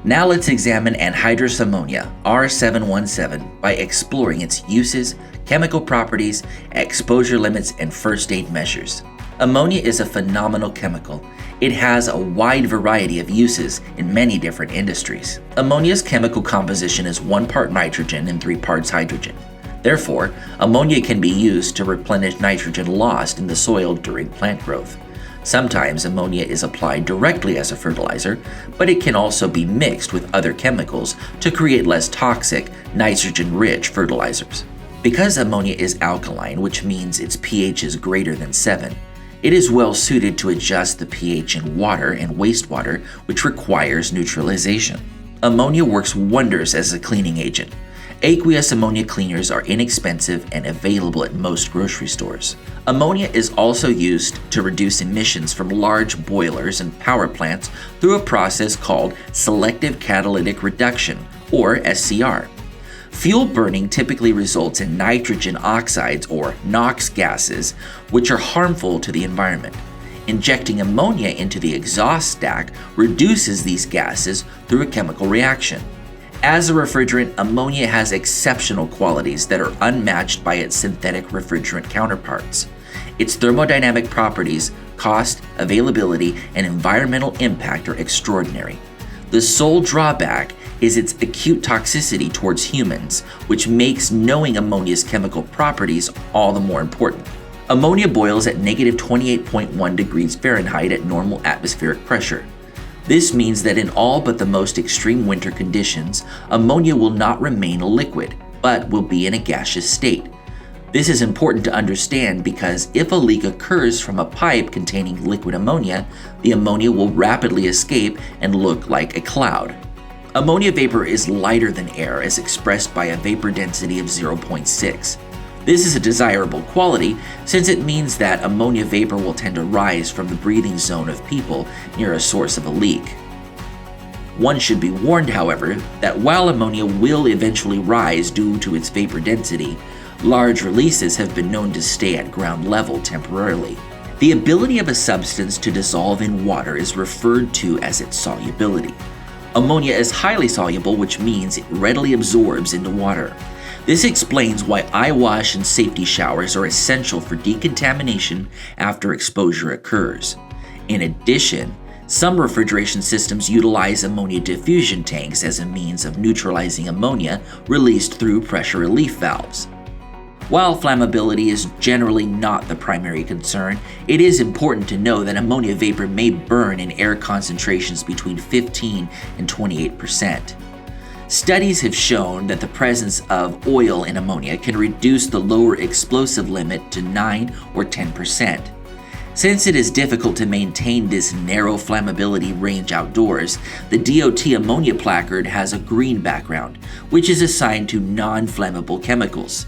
Now let's examine anhydrous ammonia, R-717, by exploring its uses, chemical properties, exposure limits, and first aid measures. Ammonia is a phenomenal chemical. It has a wide variety of uses in many different industries. Ammonia's chemical composition is 1 part nitrogen and 3 parts hydrogen. Therefore, ammonia can be used to replenish nitrogen lost in the soil during plant growth. Sometimes ammonia is applied directly as a fertilizer, but it can also be mixed with other chemicals to create less toxic, nitrogen-rich fertilizers. Because ammonia is alkaline, which means its pH is greater than 7, it is well suited to adjust the pH in water and wastewater, which requires neutralization. Ammonia works wonders as a cleaning agent. Aqueous ammonia cleaners are inexpensive and available at most grocery stores. Ammonia is also used to reduce emissions from large boilers and power plants through a process called selective catalytic reduction, or SCR. Fuel burning typically results in nitrogen oxides, or NOx gases, which are harmful to the environment. Injecting ammonia into the exhaust stack reduces these gases through a chemical reaction. As a refrigerant, ammonia has exceptional qualities that are unmatched by its synthetic refrigerant counterparts. Its thermodynamic properties, cost, availability, and environmental impact are extraordinary. The sole drawback is its acute toxicity towards humans, which makes knowing ammonia's chemical properties all the more important. Ammonia boils at -28.1 degrees Fahrenheit at normal atmospheric pressure. This means that in all but the most extreme winter conditions, ammonia will not remain a liquid, but will be in a gaseous state. This is important to understand because if a leak occurs from a pipe containing liquid ammonia, the ammonia will rapidly escape and look like a cloud. Ammonia vapor is lighter than air as expressed by a vapor density of 0.6. This is a desirable quality since it means that ammonia vapor will tend to rise from the breathing zone of people near a source of a leak. One should be warned, however, that while ammonia will eventually rise due to its vapor density, large releases have been known to stay at ground level temporarily. The ability of a substance to dissolve in water is referred to as its solubility. Ammonia is highly soluble, which means it readily absorbs into water. This explains why eye wash and safety showers are essential for decontamination after exposure occurs. In addition, some refrigeration systems utilize ammonia diffusion tanks as a means of neutralizing ammonia released through pressure relief valves. While flammability is generally not the primary concern, it is important to know that ammonia vapor may burn in air concentrations between 15 and 28%. Studies have shown that the presence of oil in ammonia can reduce the lower explosive limit to 9 or 10%. Since it is difficult to maintain this narrow flammability range outdoors, the DOT ammonia placard has a green background, which is assigned to non-flammable chemicals.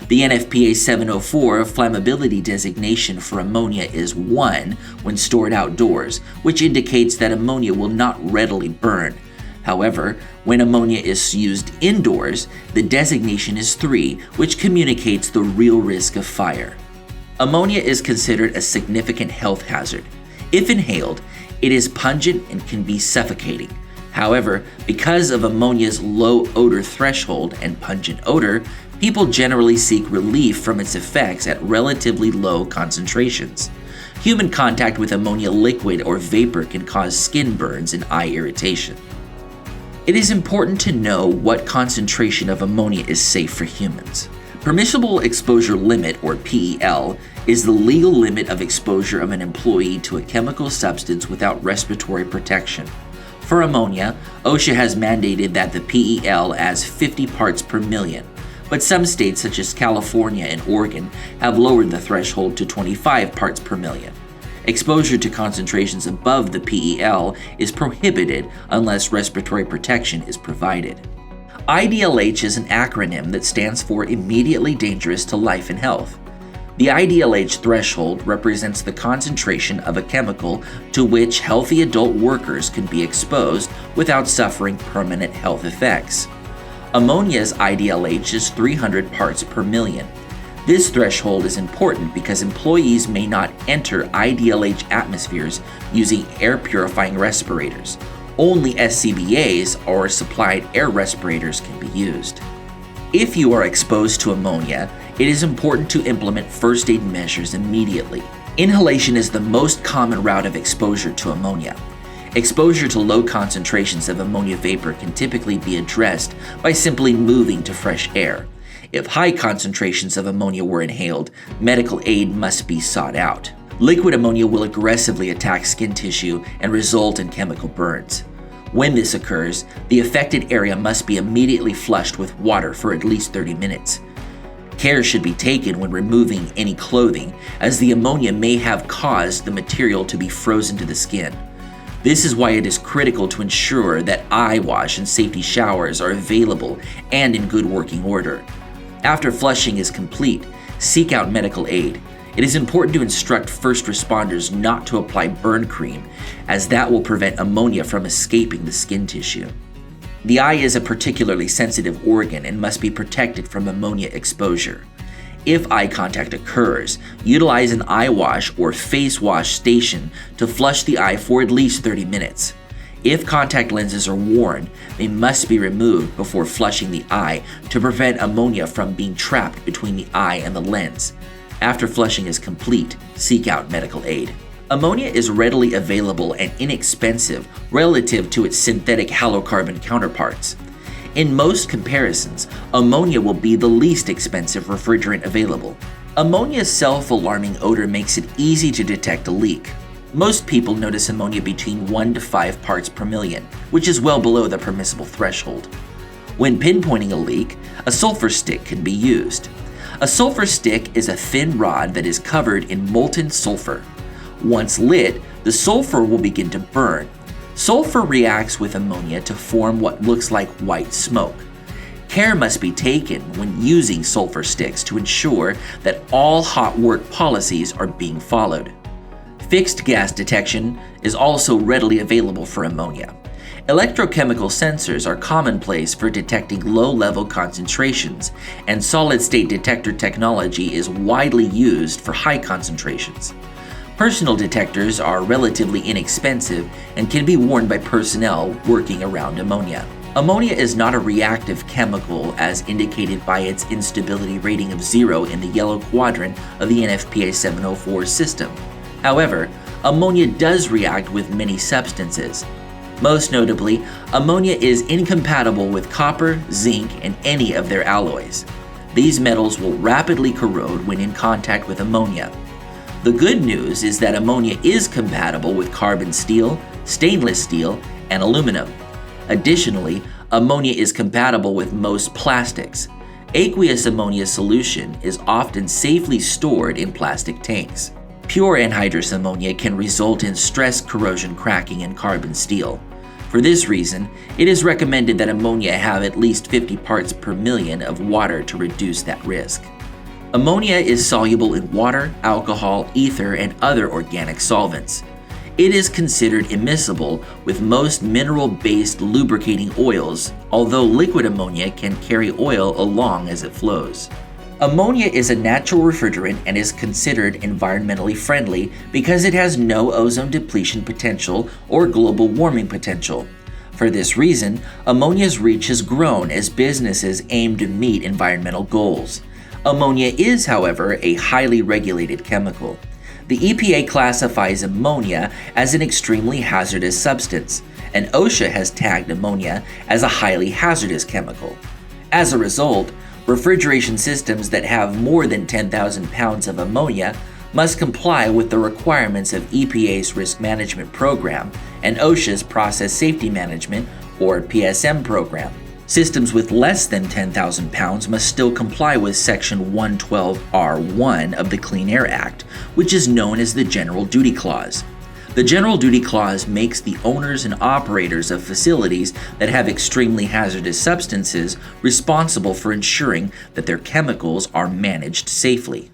The NFPA 704 flammability designation for ammonia is 1 when stored outdoors, which indicates that ammonia will not readily burn. However, when ammonia is used indoors, the designation is 3, which communicates the real risk of fire. Ammonia is considered a significant health hazard. If inhaled, it is pungent and can be suffocating. However, because of ammonia's low odor threshold and pungent odor, people generally seek relief from its effects at relatively low concentrations. Human contact with ammonia liquid or vapor can cause skin burns and eye irritation. It is important to know what concentration of ammonia is safe for humans. Permissible exposure limit, or PEL, is the legal limit of exposure of an employee to a chemical substance without respiratory protection. For ammonia, OSHA has mandated that the PEL as 50 parts per million, but some states such as California and Oregon have lowered the threshold to 25 parts per million. Exposure to concentrations above the PEL is prohibited unless respiratory protection is provided. IDLH is an acronym that stands for Immediately Dangerous to Life and Health. The IDLH threshold represents the concentration of a chemical to which healthy adult workers can be exposed without suffering permanent health effects. Ammonia's IDLH is 300 parts per million. This threshold is important because employees may not enter IDLH atmospheres using air purifying respirators, Only SCBAs or supplied air respirators can be used. If you are exposed to ammonia, it is important to implement first aid measures immediately. Inhalation is the most common route of exposure to ammonia. Exposure to low concentrations of ammonia vapor can typically be addressed by simply moving to fresh air. If high concentrations of ammonia were inhaled, medical aid must be sought out. Liquid ammonia will aggressively attack skin tissue and result in chemical burns. When this occurs, the affected area must be immediately flushed with water for at least 30 minutes. Care should be taken when removing any clothing, as the ammonia may have caused the material to be frozen to the skin. This is why it is critical to ensure that eye wash and safety showers are available and in good working order. After flushing is complete, seek out medical aid. It is important to instruct first responders not to apply burn cream, as that will prevent ammonia from escaping the skin tissue. The eye is a particularly sensitive organ and must be protected from ammonia exposure. If eye contact occurs, utilize an eye wash or face wash station to flush the eye for at least 30 minutes. If contact lenses are worn, they must be removed before flushing the eye to prevent ammonia from being trapped between the eye and the lens. After flushing is complete, seek out medical aid. Ammonia is readily available and inexpensive relative to its synthetic halocarbon counterparts. In most comparisons, ammonia will be the least expensive refrigerant available. Ammonia's self-alarming odor makes it easy to detect a leak. Most people notice ammonia between 1 to 5 parts per million, which is well below the permissible threshold. When pinpointing a leak, a sulfur stick can be used. A sulfur stick is a thin rod that is covered in molten sulfur. Once lit, the sulfur will begin to burn. Sulfur reacts with ammonia to form what looks like white smoke. Care must be taken when using sulfur sticks to ensure that all hot work policies are being followed. Fixed gas detection is also readily available for ammonia. Electrochemical sensors are commonplace for detecting low-level concentrations, and solid-state detector technology is widely used for high concentrations. Personal detectors are relatively inexpensive and can be worn by personnel working around ammonia. Ammonia is not a reactive chemical as indicated by its instability rating of 0 in the yellow quadrant of the NFPA 704 system. However, ammonia does react with many substances. Most notably, ammonia is incompatible with copper, zinc, and any of their alloys. These metals will rapidly corrode when in contact with ammonia. The good news is that ammonia is compatible with carbon steel, stainless steel, and aluminum. Additionally, ammonia is compatible with most plastics. Aqueous ammonia solution is often safely stored in plastic tanks. Pure anhydrous ammonia can result in stress corrosion cracking in carbon steel. For this reason, it is recommended that ammonia have at least 50 parts per million of water to reduce that risk. Ammonia is soluble in water, alcohol, ether, and other organic solvents. It is considered immiscible with most mineral-based lubricating oils, although liquid ammonia can carry oil along as it flows. Ammonia is a natural refrigerant and is considered environmentally friendly because it has no ozone depletion potential or global warming potential. For this reason, ammonia's reach has grown as businesses aim to meet environmental goals. Ammonia is, however, a highly regulated chemical. The EPA classifies ammonia as an extremely hazardous substance, and OSHA has tagged ammonia as a highly hazardous chemical. As a result, refrigeration systems that have more than 10,000 pounds of ammonia must comply with the requirements of EPA's Risk Management Program and OSHA's Process Safety Management, or PSM program. Systems with less than 10,000 pounds must still comply with Section 112(r)(1) of the Clean Air Act, which is known as the General Duty Clause. The General Duty Clause makes the owners and operators of facilities that have extremely hazardous substances responsible for ensuring that their chemicals are managed safely.